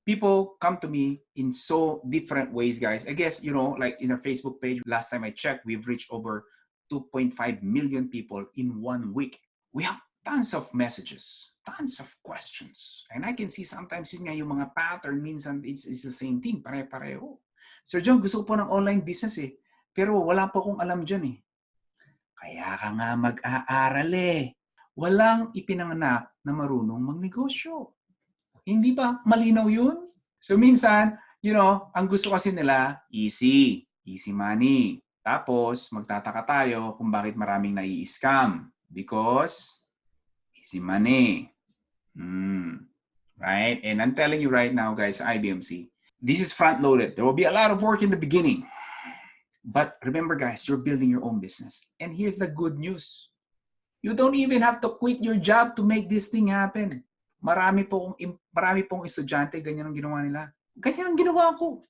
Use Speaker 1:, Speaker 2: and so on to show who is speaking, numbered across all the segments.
Speaker 1: People come to me in so different ways, guys. I guess, like in our Facebook page, last time I checked, we've reached over 2.5 million people in 1 week. We have tons of messages, tons of questions. And I can see sometimes yun nga yung mga pattern, minsan it's the same thing, pare-pareho. Sir John, gusto ko po ng online business eh. Pero wala po akong alam dyan eh. Kaya ka nga mag-aaral eh. Walang ipinanganak na marunong magnegosyo. Hindi ba malinaw yun? So minsan, ang gusto kasi nila, easy money. Tapos, magtataka tayo kung bakit maraming nai-scam. Because, easy money. Right? And I'm telling you right now, guys, IBMC, this is front-loaded. There will be a lot of work in the beginning. But remember, guys, you're building your own business. And here's the good news. You don't even have to quit your job to make this thing happen. Marami pong estudyante, ganyan ang ginawa nila. Ganyan ang ginawa ko.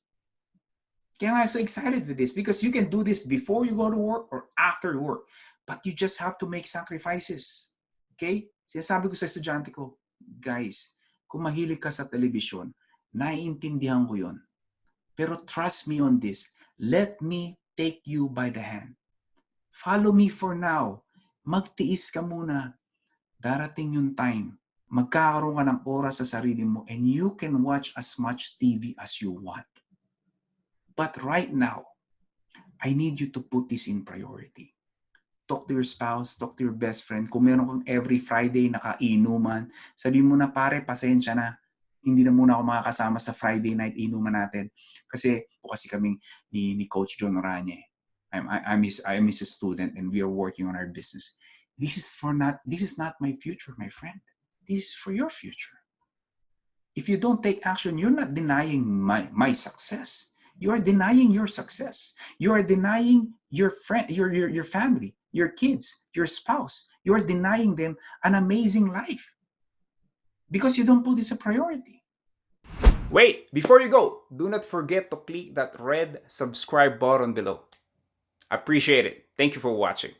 Speaker 1: Kaya nga, I'm so excited with this because you can do this before you go to work or after work. But you just have to make sacrifices. Okay? Sinasabi ko sa estudyante ko, guys, kung mahilig ka sa television, naiintindihan ko yon. Pero trust me on this. Let me take you by the hand. Follow me for now. Magtiis ka muna. Darating yung time. Magkakaroon ka ng oras sa sarili mo and you can watch as much TV as you want. But right now, I need you to put this in priority. Talk to your spouse, talk to your best friend. Kung meron kang every Friday nakainuman, sabi mo na, pare, pasensya na. Hindi na muna ako makakasama sa Friday night inuman natin. Kasi kaming ni Coach John Orana. I'm his student and we are working on our business. This is not my future, my friend. This is for your future. If you don't take action, you're not denying my success. You are denying your success. You are denying your friend, your family, your kids, your spouse. You are denying them an amazing life because you don't put this a priority. Wait, before you go, do not forget to click that red subscribe button below. Appreciate it. Thank you for watching.